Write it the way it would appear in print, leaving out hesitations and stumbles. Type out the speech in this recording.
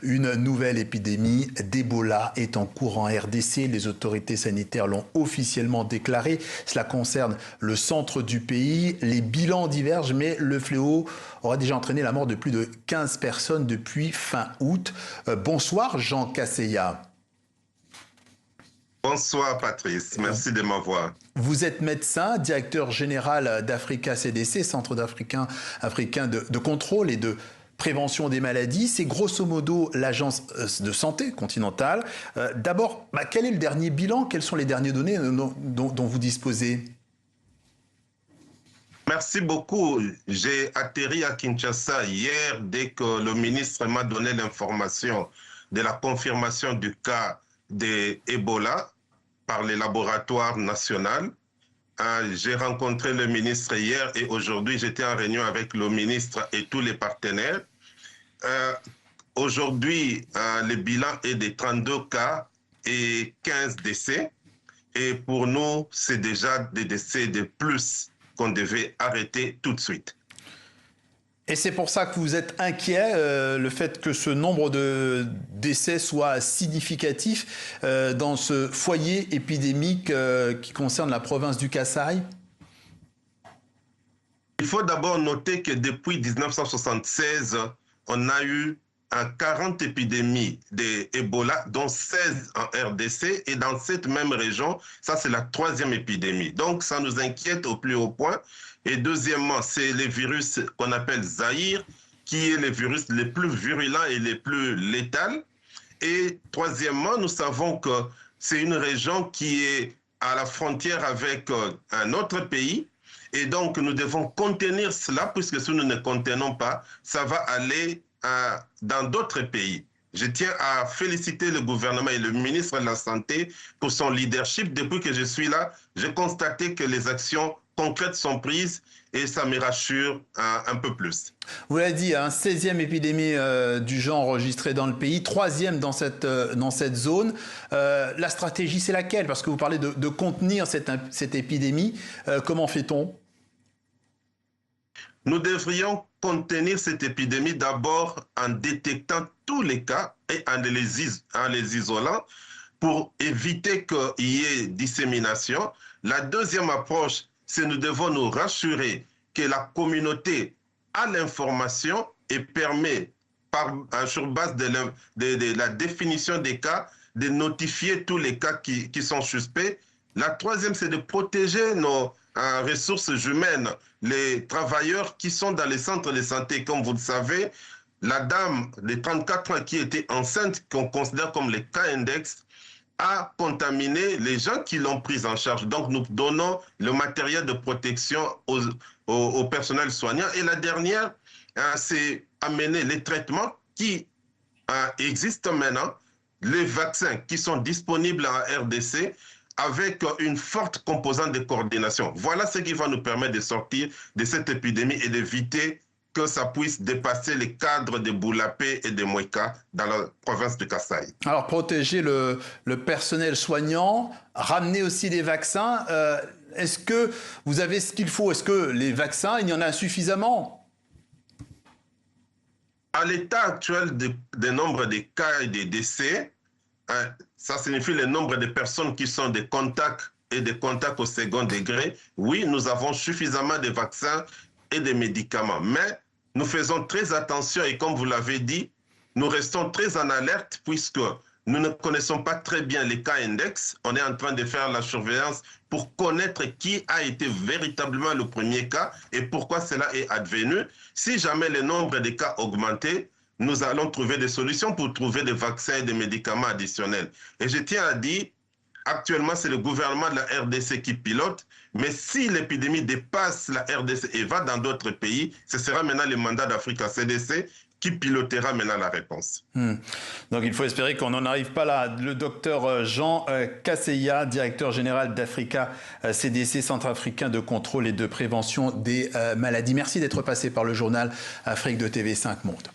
Une nouvelle épidémie d'Ebola est en cours en RDC. Les autorités sanitaires l'ont officiellement déclaré. Cela concerne le centre du pays. Les bilans divergent, mais le fléau aura déjà entraîné la mort de plus de 15 personnes depuis fin août. Bonsoir Jean Kaseya. Bonsoir Patrice, merci de m'avoir. Vous êtes médecin, directeur général d'Africa CDC, Centre africain de contrôle et de prévention des maladies. C'est grosso modo l'agence de santé continentale. D'abord, quel est le dernier bilan? Quelles sont les dernières données dont vous disposez? Merci beaucoup. J'ai atterri à Kinshasa hier dès que le ministre m'a donné l'information de la confirmation du cas d'Ebola par les laboratoires nationaux. J'ai rencontré le ministre hier et aujourd'hui j'étais en réunion avec le ministre et tous les partenaires. Aujourd'hui, le bilan est de 32 cas et 15 décès. Et pour nous, c'est déjà des décès de plus qu'on devait arrêter tout de suite. Et c'est pour ça que vous êtes inquiet, le fait que ce nombre de décès soit significatif dans ce foyer épidémique qui concerne la province du Kasaï? Il faut d'abord noter que depuis 1976, on a eu 40 épidémies d'Ebola, dont 16 en RDC, et dans cette même région, ça c'est la 3e épidémie. Donc ça nous inquiète au plus haut point. Et deuxièmement, c'est le virus qu'on appelle Zaïre, qui est le virus le plus virulent et le plus létal. Et troisièmement, nous savons que c'est une région qui est à la frontière avec un autre pays. Et donc, nous devons contenir cela, puisque si nous ne contenons pas, ça va aller dans d'autres pays. Je tiens à féliciter le gouvernement et le ministre de la Santé pour son leadership. Depuis que je suis là, j'ai constaté que les actions concrètes sont prises et ça me rassure un peu plus. Vous l'avez dit, 16e épidémie du genre enregistrée dans le pays, 3e dans cette zone. La stratégie, c'est laquelle? Parce que vous parlez de contenir cette épidémie. Comment fait-on? Nous devrions contenir cette épidémie d'abord en détectant tous les cas et en les isolant pour éviter qu'il y ait dissémination. La deuxième approche, c'est que nous devons nous rassurer que la communauté a l'information et permet, sur base de la définition des cas, de notifier tous les cas qui sont suspects. La troisième, c'est de protéger nos ressources humaines, les travailleurs qui sont dans les centres de santé. Comme vous le savez, la dame de 34 ans qui était enceinte, qu'on considère comme les cas index, a contaminé les gens qui l'ont prise en charge. Donc, nous donnons le matériel de protection au personnel soignant. Et la dernière, c'est amener les traitements qui existent maintenant, les vaccins qui sont disponibles en RDC, avec une forte composante de coordination. Voilà ce qui va nous permettre de sortir de cette épidémie et d'éviter que ça puisse dépasser les cadres de Boulapé et de Mouika dans la province de Kasaï. Alors, protéger le personnel soignant, ramener aussi des vaccins. Est-ce que vous avez ce qu'il faut? Est-ce que les vaccins, il y en a suffisamment? À l'état actuel des nombres de cas et des décès, ça signifie le nombre de personnes qui sont des contacts et des contacts au second degré. Oui, nous avons suffisamment de vaccins et de médicaments, mais nous faisons très attention et comme vous l'avez dit, nous restons très en alerte puisque nous ne connaissons pas très bien les cas index. On est en train de faire la surveillance pour connaître qui a été véritablement le premier cas et pourquoi cela est advenu. Si jamais le nombre de cas augmentait, nous allons trouver des solutions pour trouver des vaccins et des médicaments additionnels. Et je tiens à dire, actuellement, c'est le gouvernement de la RDC qui pilote, mais si l'épidémie dépasse la RDC et va dans d'autres pays, ce sera maintenant le mandat d'Africa CDC qui pilotera maintenant la réponse. Donc il faut espérer qu'on n'en arrive pas là. Le docteur Jean Kaseya, directeur général d'Africa CDC, Centre africain de contrôle et de prévention des maladies. Merci d'être passé par le journal Afrique de TV5 Monde.